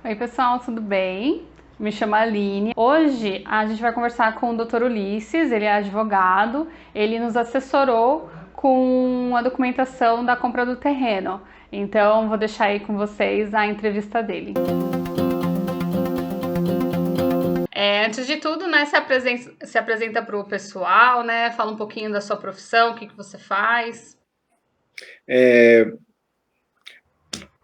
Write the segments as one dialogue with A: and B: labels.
A: Oi, pessoal, tudo bem? Me chamo Aline. Hoje a gente vai conversar com o Dr. Ulisses, ele é advogado, ele nos assessorou com a documentação da compra do terreno. Então, vou deixar aí com vocês a entrevista dele. Antes de tudo, né, se apresenta para o pessoal, né? Fala um pouquinho da sua profissão, o que você faz.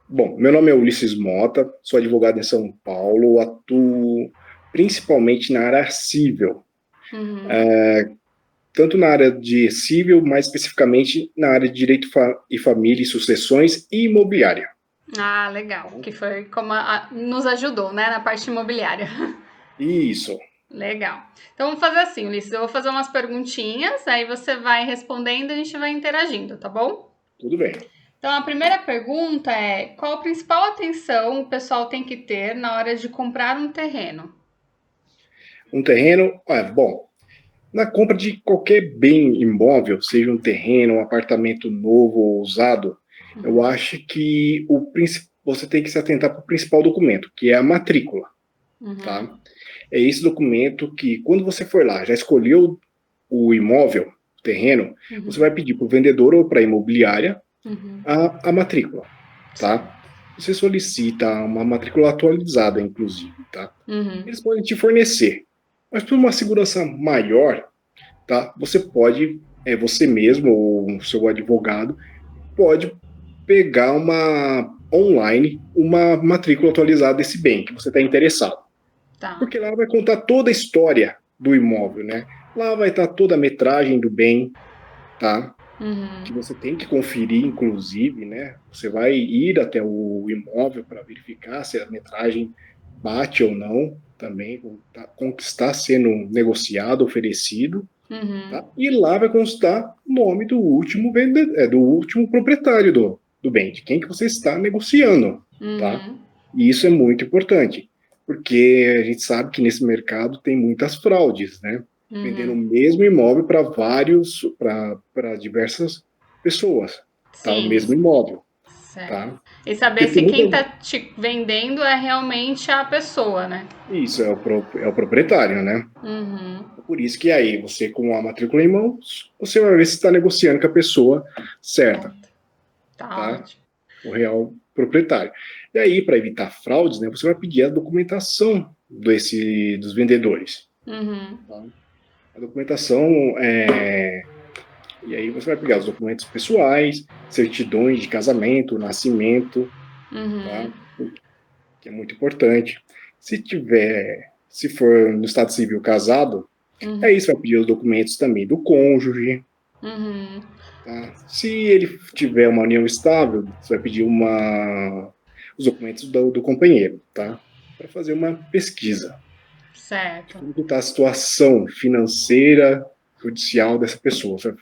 B: Bom, meu nome é Ulisses Mota, sou advogado em São Paulo, atuo principalmente na área civil,
A: Uhum.
B: tanto na área de civil, mais especificamente na área de direito e família e sucessões e imobiliária.
A: Ah, legal. Que foi como nos ajudou, né, na parte imobiliária.
B: Isso,
A: Legal. Então vamos fazer assim, Ulisses. Eu vou fazer umas perguntinhas, aí você vai respondendo e a gente vai interagindo, tá bom?
B: tudo bem.
A: Então a primeira pergunta é: qual a principal atenção o pessoal tem que ter na hora de comprar um terreno?
B: Um terreno, bom, na compra de qualquer bem imóvel, seja um terreno, um apartamento novo ou usado, eu acho que você tem que se atentar para o principal documento, que é a matrícula, tá?
A: Uhum,
B: É esse documento que, quando você for lá, já escolheu o imóvel, o terreno, você vai
A: uhum,
B: pedir para o vendedor ou para a imobiliária
A: uhum.
B: a matrícula, tá? Você solicita uma matrícula atualizada, inclusive, tá?
A: Uhum.
B: Eles podem te fornecer, mas por uma segurança maior, tá? Você pode, você mesmo ou o seu advogado, pode pegar online uma matrícula atualizada desse bem que você está interessado.
A: Tá.
B: Porque lá vai contar toda a história do imóvel, né? Lá vai estar toda a metragem do bem, tá? Que
A: Uhum.
B: você tem que conferir, inclusive, né? Você vai ir até o imóvel para verificar se a metragem bate ou não, também com o que está sendo negociado, oferecido,
A: Uhum.
B: tá? E lá vai constar o nome do último do último proprietário do bem, de quem que você está negociando, tá?
A: Uhum.
B: E isso é muito importante, porque a gente sabe que nesse mercado tem muitas fraudes, né? Vendendo o
A: Uhum.
B: mesmo imóvel para diversas pessoas, tá? O
A: Sim,
B: mesmo imóvel,
A: certo.
B: tá?
A: E saber
B: Porque
A: se
B: tem
A: quem
B: muita...
A: tá te vendendo é realmente a pessoa, né?
B: Isso é o proprietário, né?
A: Uhum.
B: É por isso que aí, você com a matrícula em mãos, você vai ver se está negociando com a pessoa certa,
A: Certo. Tá
B: tá?
A: ótimo.
B: O real proprietário. E aí, para evitar fraudes, né, você vai pedir a documentação dos vendedores.
A: Uhum.
B: Tá? A documentação e aí você vai pegar os documentos pessoais, certidões de casamento, nascimento, tá?
A: Uhum.
B: Que é muito importante. Se for no estado civil casado, aí
A: Uhum.
B: você vai pedir os documentos também do cônjuge,
A: Uhum.
B: tá? Se ele tiver uma união estável, você vai pedir os documentos do companheiro, tá? Para fazer uma pesquisa de
A: Certo.
B: como está a situação financeira, judicial dessa pessoa. Você vai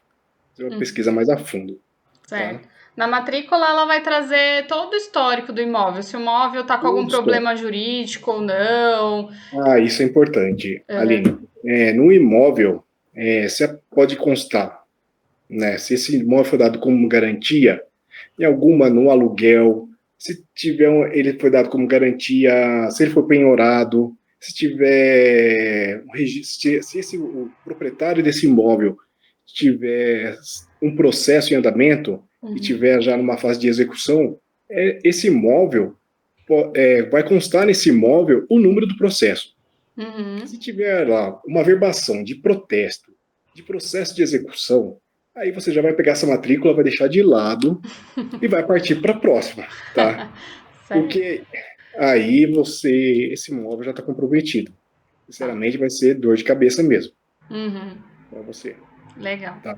B: fazer uma pesquisa mais a fundo, tá?
A: Certo. Na matrícula, ela vai trazer todo o histórico do imóvel, se o imóvel está com algum
B: Tudo história.
A: problema jurídico ou não.
B: Isso é importante, Aline.
A: Uhum.
B: No imóvel, você pode constar, né? Se esse imóvel foi dado como garantia, em alguma no aluguel, se tiver ele foi dado como garantia, se ele foi penhorado, se tiver um registro, se o proprietário desse imóvel tiver um processo em andamento e
A: Uhum.
B: tiver já numa fase de execução, esse imóvel vai constar nesse imóvel o número do processo.
A: Uhum.
B: Se tiver lá uma verbação de protesto, de processo de execução, aí você já vai pegar essa matrícula, vai deixar de lado e vai partir para a próxima, tá?
A: Certo.
B: Porque aí esse imóvel já está comprometido.
A: Tá.
B: Sinceramente, vai ser dor de cabeça mesmo
A: Uhum.
B: para você,
A: Legal.
B: tá?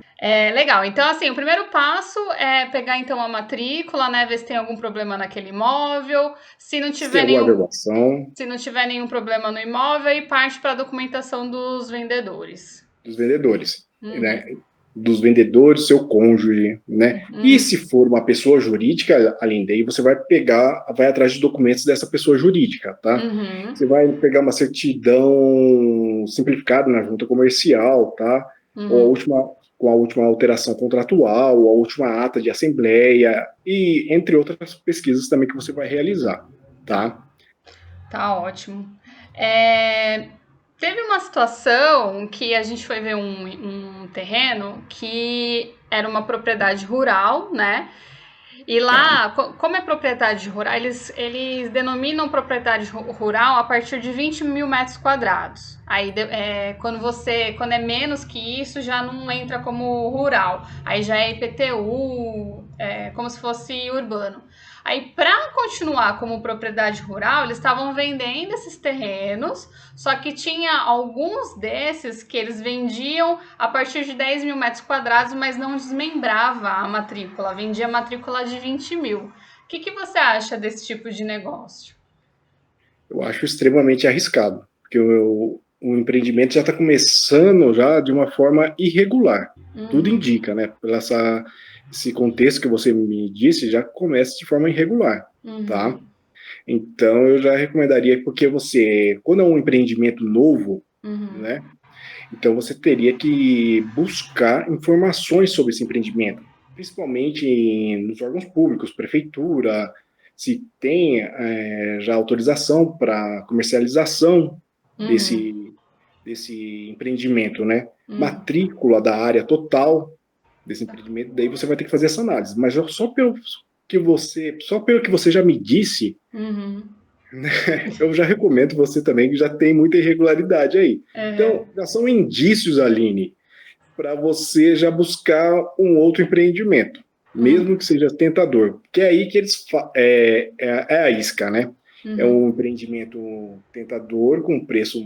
A: Legal. Então, assim, o primeiro passo é pegar então a matrícula, né? Ver se tem algum problema naquele imóvel. Se não
B: Se tem
A: tiver
B: alguma
A: nenhum,
B: verbação
A: se não tiver nenhum problema no imóvel, aí parte para a documentação dos vendedores.
B: dos vendedores, né?
A: Uhum.
B: Dos vendedores, seu cônjuge, né? E
A: Uhum.
B: se for uma pessoa jurídica, além daí, você vai atrás de documentos dessa pessoa jurídica, tá?
A: Uhum.
B: Você vai pegar uma certidão simplificada na junta comercial, tá? Ou
A: Uhum.
B: com a última alteração contratual, ou a última ata de assembleia, e entre outras pesquisas também que você vai realizar, tá?
A: Tá ótimo. É, teve uma situação que a gente foi ver um terreno que era uma propriedade rural, né? E
B: Tá,
A: lá, como é propriedade rural, eles denominam propriedade rural a partir de 20 mil metros quadrados. Aí, quando é menos que isso, já não entra como rural. Aí já é IPTU, como se fosse urbano. Aí, para continuar como propriedade rural, eles estavam vendendo esses terrenos, só que tinha alguns desses que eles vendiam a partir de 10 mil metros quadrados, mas não desmembrava a matrícula, vendia a matrícula de 20 mil. O que você acha desse tipo de negócio?
B: eu acho extremamente arriscado, porque o empreendimento já está começando já de uma forma irregular. Tudo
A: Uhum,
B: indica, né? Esse contexto que você me disse, já começa de forma irregular, tá?
A: uhum,
B: Então, eu já recomendaria, porque você, quando é um empreendimento novo,
A: uhum,
B: né? Então, você teria que buscar informações sobre esse empreendimento, principalmente nos órgãos públicos, prefeitura, se tem já autorização para comercialização
A: uhum,
B: desse empreendimento, né?
A: uhum.
B: Matrícula da área total desse empreendimento, daí você vai ter que fazer essa análise. Mas só pelo que você já me disse,
A: Uhum.
B: eu já recomendo você também que já tem muita irregularidade aí.
A: É,
B: Então, já são indícios, Aline, para você já buscar um outro empreendimento, mesmo
A: uhum,
B: que seja tentador, porque é aí que é a isca, né? É
A: uhum.
B: um empreendimento tentador com preço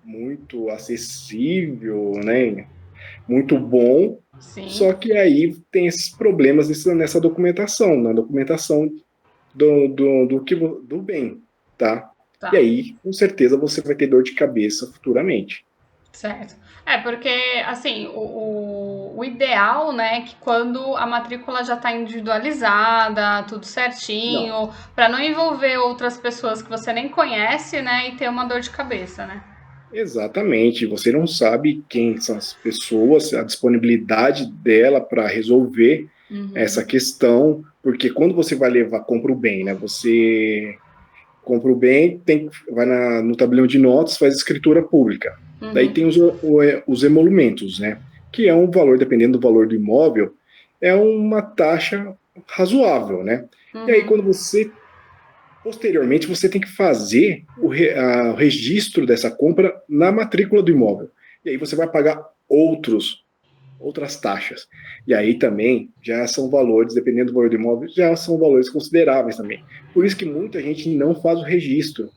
B: muito acessível, né? Muito bom,
A: Sim,
B: só que aí tem esses problemas nessa documentação, na documentação do bem, tá? E
A: tá.
B: aí, com certeza, você vai ter dor de cabeça futuramente.
A: Certo. Porque, assim, o ideal, né, é que quando a matrícula já está individualizada, tudo
B: Não,
A: certinho, para não envolver outras pessoas que você nem conhece, né, e ter uma dor de cabeça, né?
B: exatamente. Você não sabe quem são as pessoas, a disponibilidade dela para resolver essa
A: Uhum,
B: questão, porque quando você vai levar, compra o bem, né? Você compra o bem, vai no tabelião de notas, faz escritura pública. Daí tem
A: uhum,
B: os emolumentos, né? Que é um valor, dependendo do valor do imóvel, é uma taxa razoável, né? E aí,
A: uhum,
B: quando você posteriormente, você tem que fazer o registro dessa compra na matrícula do imóvel. E aí você vai pagar outras taxas. E aí também já são valores, dependendo do valor do imóvel, já são valores consideráveis também. Por isso que muita gente não faz o registro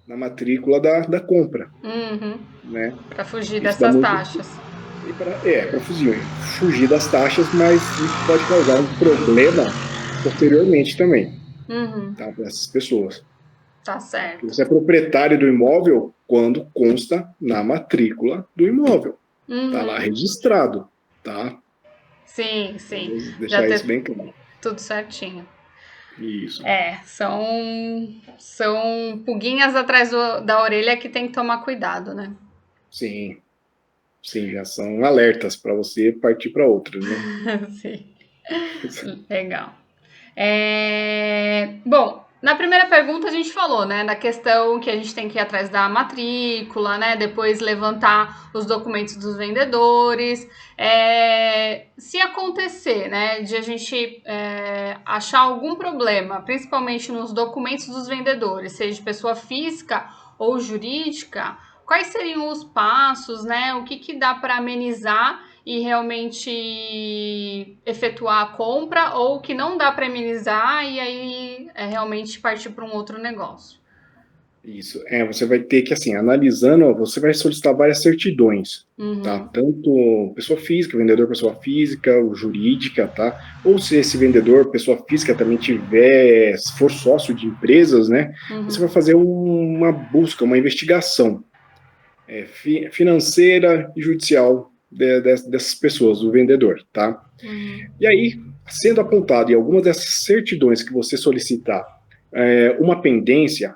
B: na matrícula da compra,
A: uhum.
B: né?
A: Para fugir
B: Isso dá
A: dessas
B: muito.
A: taxas.
B: Para fugir das taxas, mas isso pode causar um problema posteriormente também,
A: Uhum,
B: tá? Para essas pessoas.
A: tá
B: Tá? Porque
A: certo.
B: você é proprietário do imóvel quando consta na matrícula do imóvel. Está lá
A: Uhum.
B: registrado, tá?
A: Sim, sim.
B: Vamos
A: Já
B: deixar isso
A: ter
B: bem claro.
A: tudo certinho.
B: Isso.
A: São pulguinhas atrás da orelha que tem que tomar cuidado, né?
B: Sim, sim, já são alertas para você partir para outras, né?
A: Sim, legal. Bom, na primeira pergunta a gente falou, né, da questão que a gente tem que ir atrás da matrícula, né, depois levantar os documentos dos vendedores. Se acontecer, né, de a gente achar algum problema, principalmente nos documentos dos vendedores, seja de pessoa física ou jurídica, quais seriam os passos, né, o que dá para amenizar e realmente efetuar a compra ou que não dá para amenizar e aí realmente partir para um outro negócio.
B: Isso. Você vai ter que, assim, analisando, ó, você vai solicitar várias certidões, tá?
A: Uhum,
B: Tanto pessoa física, vendedor pessoa física, ou jurídica, tá? Ou se esse vendedor, pessoa física, também tiver, se for sócio de empresas, né? Você vai
A: uhum,
B: fazer uma busca, uma investigação financeira e judicial dessas pessoas, do vendedor, tá?
A: uhum,
B: E aí, sendo apontado em algumas dessas certidões que você solicitar, uma pendência,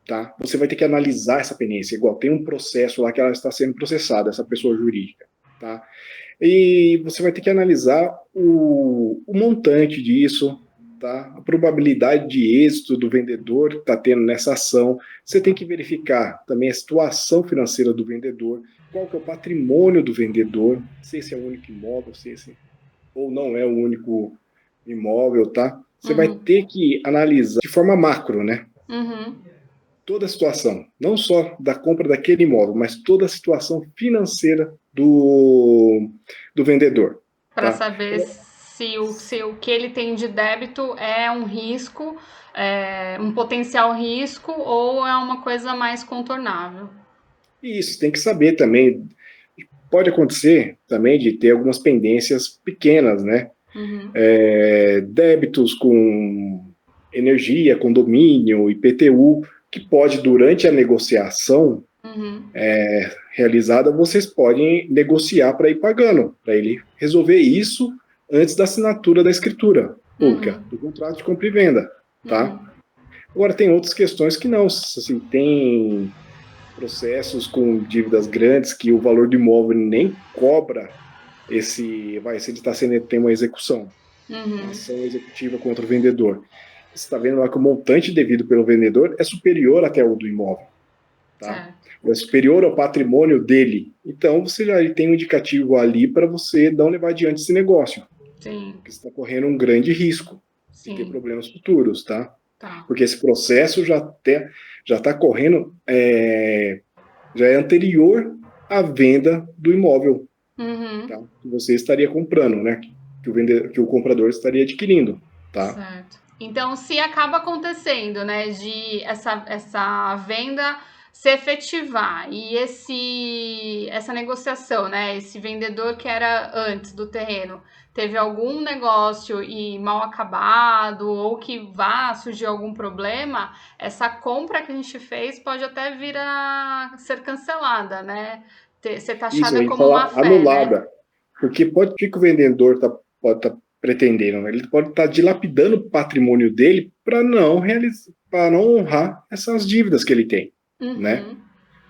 B: tá? Você vai ter que analisar essa pendência, igual tem um processo lá que ela está sendo processada, essa pessoa jurídica, tá? E você vai ter que analisar o montante disso, tá? A probabilidade de êxito do vendedor que está tendo nessa ação. Você tem que verificar também a situação financeira do vendedor, qual que é o patrimônio do vendedor, se esse é o único imóvel, se esse ou não é o único imóvel, tá? Você vai ter que analisar de forma macro, né? Toda a situação, não só da compra daquele imóvel, mas toda a situação financeira do vendedor.
A: Para
B: Tá?
A: saber se o que ele tem de débito é um risco, um potencial risco, ou é uma coisa mais contornável.
B: Isso, tem que saber também. Pode acontecer também de ter algumas pendências pequenas, né? Débitos com energia, condomínio, IPTU, que pode, durante a negociação realizada, vocês podem negociar para ir pagando, para ele resolver isso antes da assinatura da escritura pública, do contrato de compra e venda, tá? Agora, tem outras questões que não, assim, tem processos com dívidas grandes que o valor do imóvel nem cobra se ele está tem uma execução, uma ação executiva contra o vendedor. Você está vendo lá que o montante devido pelo vendedor é superior até o do imóvel, tá? É superior ao patrimônio dele. Então, você já tem um indicativo ali para você não levar adiante esse negócio.
A: Sim.
B: Porque você está correndo um grande risco de ter problemas futuros, tá? Porque esse processo já está correndo, já é anterior à venda do imóvel, tá? Que você estaria comprando, né? Que o comprador estaria adquirindo, tá?
A: Certo. Então, se acaba acontecendo, né, de essa venda se efetivar e essa negociação, né, esse vendedor que era antes do terreno, teve algum negócio e mal acabado ou que vá surgir algum problema, essa compra que a gente fez pode até vir a ser cancelada, né? Ser taxada como uma fé,
B: anulada.
A: né?
B: Porque o que o vendedor pode estar pretendendo? Ele pode estar dilapidando o patrimônio dele para não honrar essas dívidas que ele tem, né?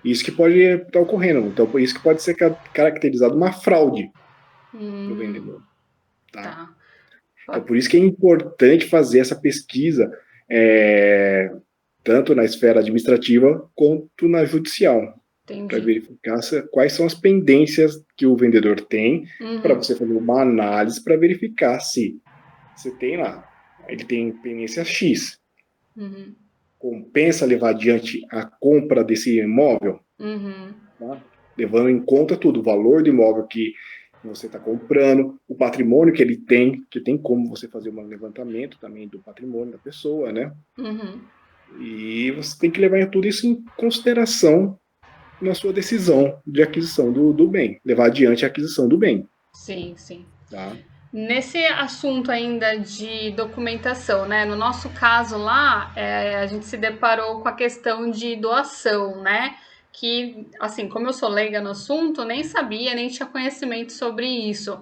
B: Isso que pode estar ocorrendo. Então, por isso que pode ser caracterizado uma fraude do vendedor. Tá? Então, por isso que é importante fazer essa pesquisa, tanto na esfera administrativa quanto na judicial. Para verificar quais são as pendências que o vendedor tem, para você fazer uma análise para verificar se você tem lá, ele tem pendência X, compensa levar adiante a compra desse imóvel, tá? Levando em conta tudo, o valor do imóvel que você está comprando, o patrimônio que ele tem, que tem como você fazer um levantamento também do patrimônio da pessoa, né? E você tem que levar tudo isso em consideração na sua decisão de aquisição do bem, levar adiante a aquisição do bem.
A: Sim, sim.
B: Tá?
A: Nesse assunto ainda de documentação, né? No nosso caso lá, a gente se deparou com a questão de doação, né? Que, assim, como eu sou leiga no assunto, nem sabia, nem tinha conhecimento sobre isso.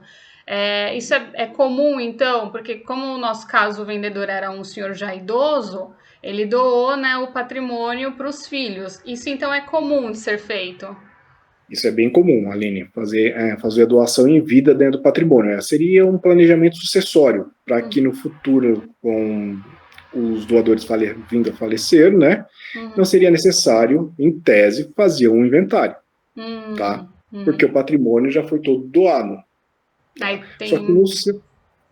A: Isso é comum, então, porque como no nosso caso o vendedor era um senhor já idoso, ele doou, né, o patrimônio para os filhos. Isso, então, é comum de ser feito?
B: Isso é bem comum, Aline, fazer a doação em vida dentro do patrimônio. Seria um planejamento sucessório, para que no futuro, com os doadores vindo a falecer, né, não seria necessário, em tese, fazer um inventário, tá? Porque o patrimônio já foi todo doado. Tá?
A: Aí tem...
B: Só que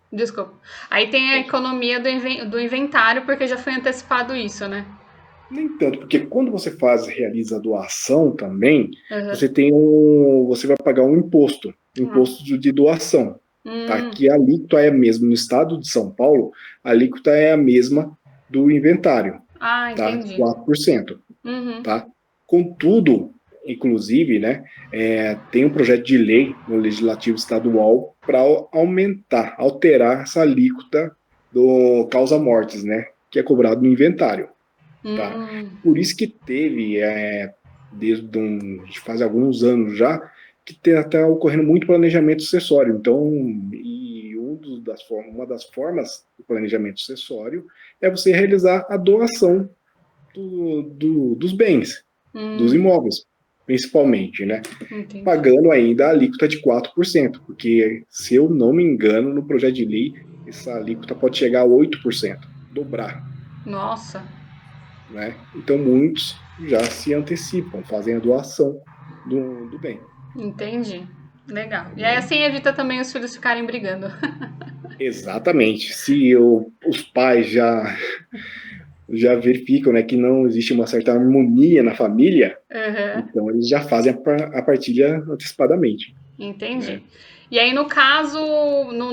A: Desculpa. Aí tem a economia do inventário, porque já foi antecipado isso, né?
B: Nem tanto, porque quando você realiza a doação também, você vai pagar um imposto de doação. Tá? Que a alíquota é a mesma. No estado de São Paulo, a alíquota é a mesma do inventário.
A: Ah, entendi.
B: 4%. Tá? Contudo, inclusive, né, tem um projeto de lei no Legislativo Estadual para alterar essa alíquota do causa-mortes, né, que é cobrado no inventário. Tá? Por isso que teve, faz alguns anos já, que está ocorrendo muito planejamento sucessório. Então, uma das formas do planejamento sucessório é você realizar a doação dos bens, dos imóveis, principalmente, né? Pagando ainda a alíquota de 4%, porque, se eu não me engano, no projeto de lei essa alíquota pode chegar a 8%, dobrar.
A: Nossa.
B: Né? Então, muitos já se antecipam, fazem a doação do bem.
A: Entendi. Legal. E aí assim evita também os filhos ficarem brigando.
B: Exatamente. Se os pais já verificam, né, que não existe uma certa harmonia na família,
A: Uhum.
B: então eles já fazem a partilha antecipadamente.
A: Entendi.
B: Né?
A: E aí, no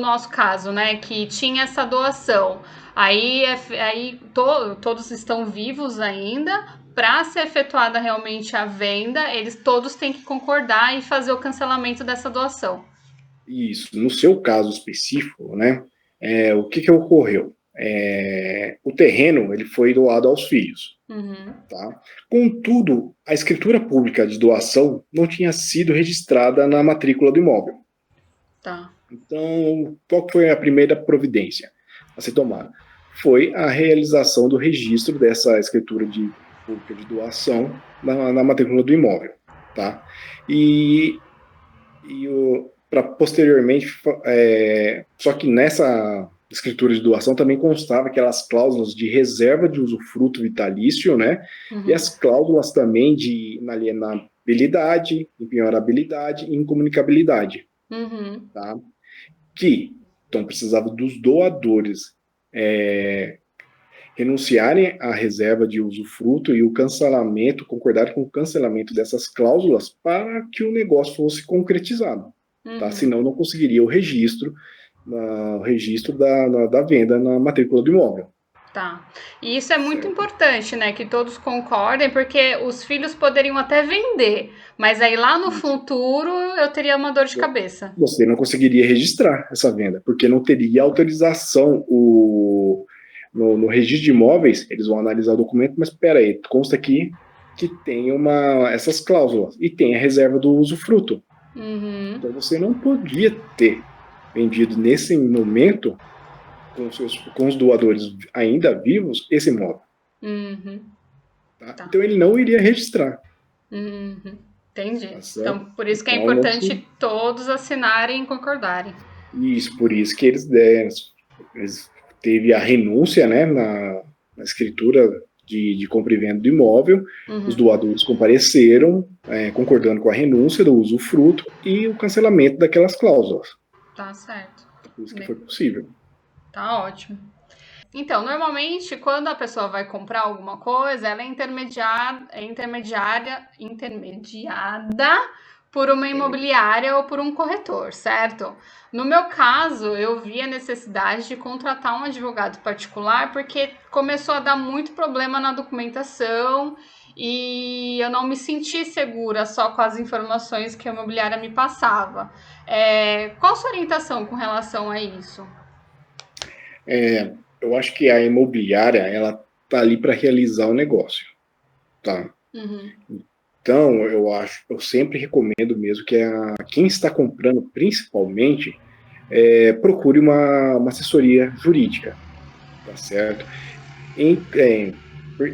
A: nosso caso, né, que tinha essa doação, todos estão vivos ainda. Para ser efetuada realmente a venda, eles todos têm que concordar e fazer o cancelamento dessa doação.
B: Isso. No seu caso específico, né, o que ocorreu? O terreno ele foi doado aos filhos.
A: Uhum.
B: Tá? Contudo, a escritura pública de doação não tinha sido registrada na matrícula do imóvel.
A: Tá.
B: Então, qual foi a primeira providência a ser tomada? Foi a realização do registro dessa escritura pública de doação na matrícula do imóvel. Tá? Para posteriormente, só que nessa escritura de doação também constava aquelas cláusulas de reserva de usufruto vitalício, né?
A: Uhum.
B: E as cláusulas também de inalienabilidade, impenhorabilidade e incomunicabilidade.
A: Uhum.
B: Tá? Então precisava dos doadores renunciarem à reserva de usufruto e o cancelamento, concordarem com o cancelamento dessas cláusulas para que o negócio fosse concretizado.
A: Uhum.
B: Tá? Senão não conseguiria o registro da venda na matrícula do imóvel.
A: Tá. E isso é muito importante, né? Que todos concordem, porque os filhos poderiam até vender, mas aí lá no futuro eu teria uma dor de cabeça.
B: Você não conseguiria registrar essa venda, porque não teria autorização. No registro de imóveis, eles vão analisar o documento, mas espera aí, consta aqui que tem essas cláusulas e tem a reserva do usufruto.
A: Uhum.
B: Então você não podia ter vendido nesse momento, com os doadores ainda vivos, esse imóvel.
A: Uhum.
B: Tá? Então ele não iria registrar.
A: Uhum. Entendi.
B: Tá,
A: então, por isso que é
B: então,
A: importante todos assinarem e concordarem.
B: Isso, por isso que eles teve a renúncia, né, na escritura de compra e venda do imóvel. Uhum. Os doadores compareceram, concordando com a renúncia do usufruto e o cancelamento daquelas cláusulas.
A: Tá certo.
B: Por isso que foi possível.
A: Tá ótimo. Então, normalmente, quando a pessoa vai comprar alguma coisa, ela é intermediada por uma imobiliária ou por um corretor, certo? No meu caso, eu vi a necessidade de contratar um advogado particular porque começou a dar muito problema na documentação e eu não me senti segura só com as informações que a imobiliária me passava. Qual a sua orientação com relação a isso?
B: Eu acho que a imobiliária, ela tá ali para realizar o negócio, tá?
A: Uhum.
B: Então, eu sempre recomendo mesmo que quem está comprando, principalmente, procure uma assessoria jurídica, tá certo?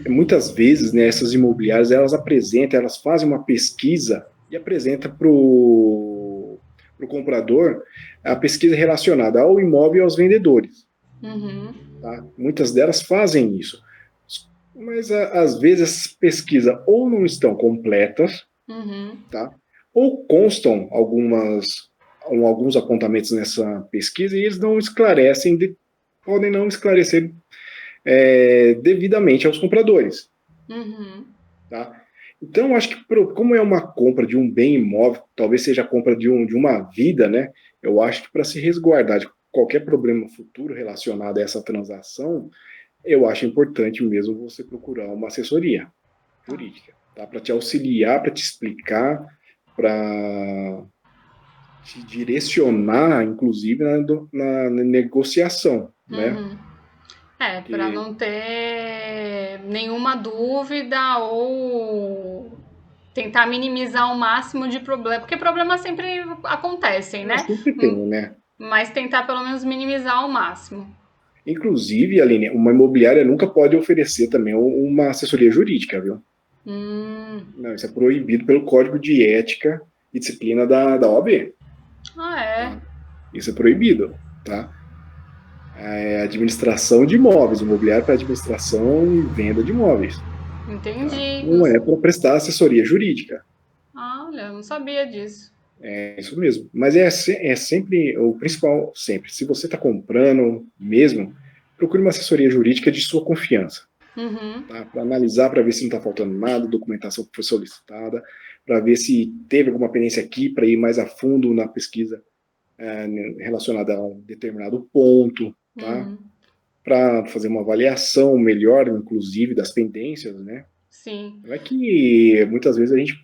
B: Muitas vezes, né, essas imobiliárias, elas fazem uma pesquisa e apresentam para o comprador a pesquisa relacionada ao imóvel e aos vendedores.
A: Uhum.
B: Tá? Muitas delas fazem isso. Mas, às vezes, essas pesquisas ou não estão completas,
A: uhum.
B: Tá? Ou constam alguns apontamentos nessa pesquisa e eles não esclarecem, podem não esclarecer devidamente aos compradores.
A: Uhum.
B: Tá? Então, acho que como é uma compra de um bem imóvel, talvez seja a compra de uma vida, né? Eu acho que para se resguardar de qualquer problema futuro relacionado a essa transação, eu acho importante mesmo você procurar uma assessoria jurídica, tá? Para te auxiliar, para te explicar, para te direcionar, inclusive, na negociação, né?
A: Uhum. Para não ter nenhuma dúvida ou tentar minimizar o máximo de problema, porque problemas sempre acontecem, né?
B: Sempre tem, né?
A: Mas tentar pelo menos minimizar ao máximo.
B: Inclusive, Aline, uma imobiliária nunca pode oferecer também uma assessoria jurídica, viu? Não, isso é proibido pelo Código de Ética e Disciplina da OAB.
A: Ah, é?
B: Tá? Isso é proibido, tá? é administração de imóveis, imobiliário para administração e venda de imóveis, tá?
A: Entendi.
B: Não é para prestar assessoria jurídica.
A: Ah, olha, eu não sabia disso.
B: É isso mesmo. Mas é sempre o principal, sempre. Se você está comprando mesmo, procure uma assessoria jurídica de sua confiança,
A: Uhum,
B: tá? Para analisar, para ver se não está faltando nada, documentação que foi solicitada, para ver se teve alguma pendência aqui, para ir mais a fundo na pesquisa relacionada a um determinado ponto, tá?
A: uhum.
B: Para fazer uma avaliação melhor, inclusive, das pendências, né?
A: Sim.
B: Não é que muitas vezes a gente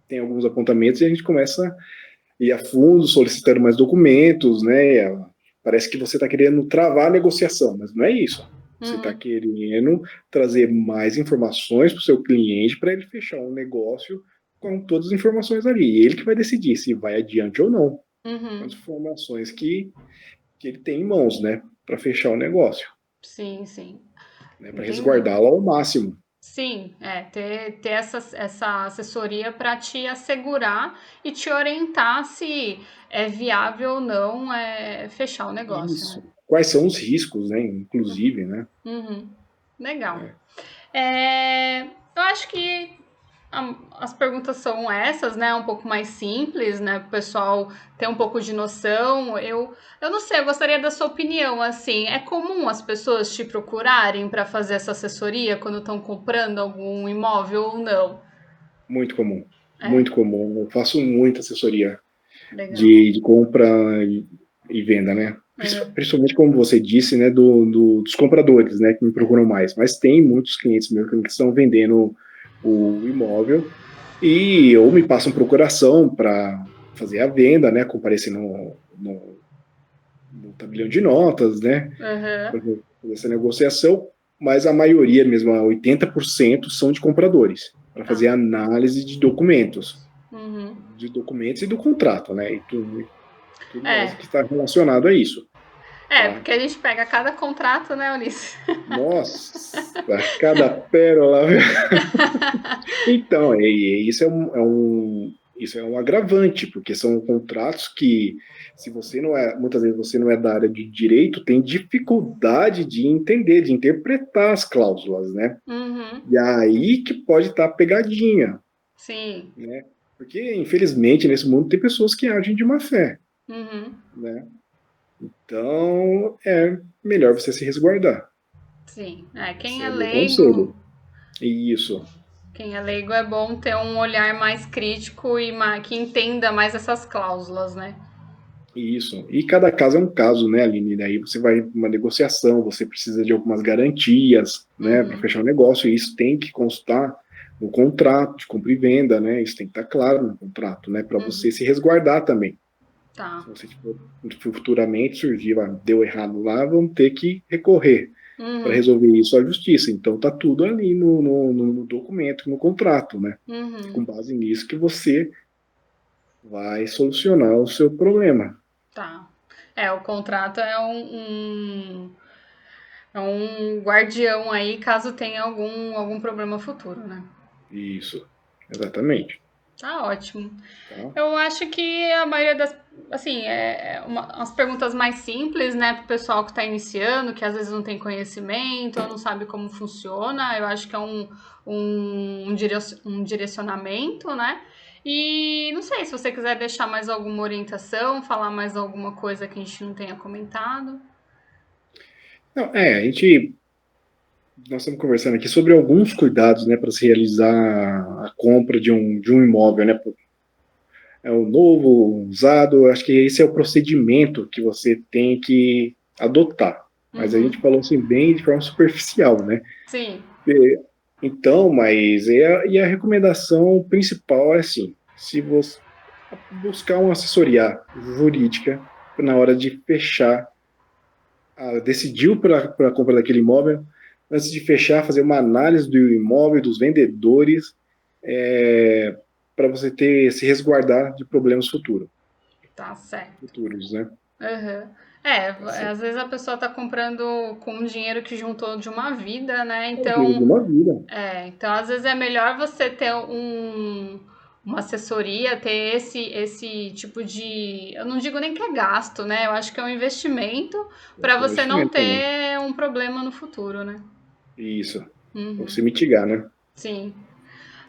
B: tem alguns apontamentos e a gente começa a ir a fundo, solicitando mais documentos, né? Parece que você está querendo travar a negociação, mas não é isso. Você está
A: Uhum,
B: querendo trazer mais informações para o seu cliente para ele fechar um negócio com todas as informações ali. E ele que vai decidir se vai adiante ou não, com as
A: uhum.
B: informações que ele tem em mãos, né? Para fechar o negócio,
A: Sim, sim.
B: né? Para
A: Entendi.
B: resguardá-lo ao máximo.
A: Sim, ter essa assessoria para te assegurar e te orientar se é viável ou não fechar o negócio, né?
B: Isso. Quais são os riscos, né? Inclusive, né?
A: Uhum. Legal.
B: É,
A: Eu acho que as perguntas são essas, né? Um pouco mais simples, né? Para o pessoal ter um pouco de noção. Eu não sei, eu gostaria da sua opinião. Assim, é comum as pessoas te procurarem para fazer essa assessoria quando estão comprando algum imóvel ou não?
B: muito comum.
A: É,
B: Muito comum. Eu faço muita assessoria
A: legal.
B: de compra e venda, né?
A: Uhum.
B: Principalmente, como você disse, né, dos compradores, né, que me procuram mais. Mas tem muitos clientes meus que estão vendendo o imóvel e ou me passam procuração para fazer a venda, né, comparecer no tabelião de notas, né,
A: Uhum.
B: para fazer essa negociação, mas a maioria, mesmo, 80%, são de compradores, para
A: Tá.
B: fazer análise
A: Uhum.
B: de documentos e do contrato, né, e tudo mais
A: É,
B: que está relacionado a isso, tá?
A: porque a gente pega cada contrato, né, Ulisses?
B: Nossa, cada pérola. Então, isso isso é um agravante, porque são contratos que, se você não é, muitas vezes você não é da área de direito, tem dificuldade de entender, de interpretar as cláusulas, né?
A: Uhum.
B: E aí que pode estar a pegadinha,
A: Sim.
B: né? Porque, infelizmente, nesse mundo tem pessoas que agem de má fé,
A: Uhum.
B: né? Então, é melhor você se resguardar.
A: Sim.
B: Esse é o meu conselho. Isso.
A: Quem é leigo é bom ter um olhar mais crítico e que entenda mais essas cláusulas, né?
B: Isso. E cada caso é um caso, né, Aline? Daí você vai uma negociação, você precisa de algumas garantias, né, para
A: Uhum.
B: fechar o negócio, e isso tem que constar no contrato de compra e venda, né? Isso tem que estar claro no contrato, né, para você
A: Uhum.
B: se resguardar também.
A: Tá.
B: Se você tipo, futuramente surgir, deu errado lá, vão ter que recorrer para
A: Uhum.
B: resolver isso à justiça. Então tá tudo ali no documento, no contrato, né? E com
A: Uhum.
B: base nisso que você vai solucionar o seu problema.
A: Tá. O contrato é um guardião aí caso tenha algum problema futuro, né?
B: Isso, exatamente.
A: Tá ótimo.
B: Tá?
A: Eu acho que a maioria das. Assim, umas perguntas mais simples, né, pro pessoal que está iniciando, que às vezes não tem conhecimento ou não sabe como funciona. Eu acho que é um direcionamento, né? E não sei se você quiser deixar mais alguma orientação, falar mais alguma coisa que a gente não tenha comentado.
B: Não, nós estamos conversando aqui sobre alguns cuidados, né, para se realizar a compra de um imóvel, né, é o novo, usado, acho que esse é o procedimento que você tem que adotar. Mas a gente
A: Uhum.
B: falou assim bem de forma superficial, né?
A: Sim.
B: Então, mas e a recomendação principal é assim, se você buscar uma assessoria jurídica na hora de fechar, decidiu para a compra daquele imóvel, antes de fechar, fazer uma análise do imóvel, dos vendedores, para você se resguardar de problemas
A: Tá certo.
B: futuros, né?
A: Uhum.
B: Tá certo.
A: Às vezes a pessoa tá comprando com um dinheiro que juntou de uma vida, né?
B: É o dinheiro de uma vida.
A: Então às vezes é melhor você ter uma assessoria, ter esse tipo de... Eu não digo nem que é gasto, né? Eu acho que é um investimento para você não
B: Investimento também.
A: ter um problema no futuro, né?
B: Isso. Pra
A: Uhum,
B: você mitigar, né?
A: sim.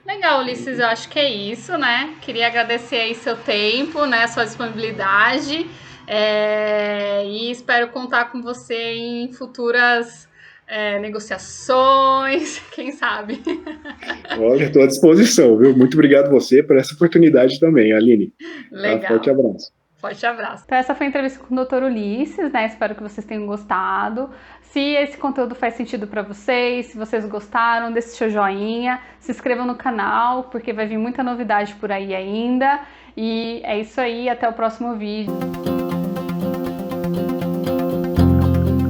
A: Legal, Ulisses, eu acho que é isso, né? Queria agradecer aí seu tempo, né? Sua disponibilidade. E espero contar com você em futuras negociações, quem sabe.
B: Olha, estou à disposição, viu? Muito obrigado você por essa oportunidade também, Aline. Tá? Forte
A: Legal.
B: abraço.
A: Forte abraço. Então, essa foi a entrevista com o Dr. Ulisses, né? Espero que vocês tenham gostado. Se esse conteúdo faz sentido para vocês, se vocês gostaram, deixe seu joinha, se inscrevam no canal, porque vai vir muita novidade por aí ainda. E é isso aí, até o próximo vídeo.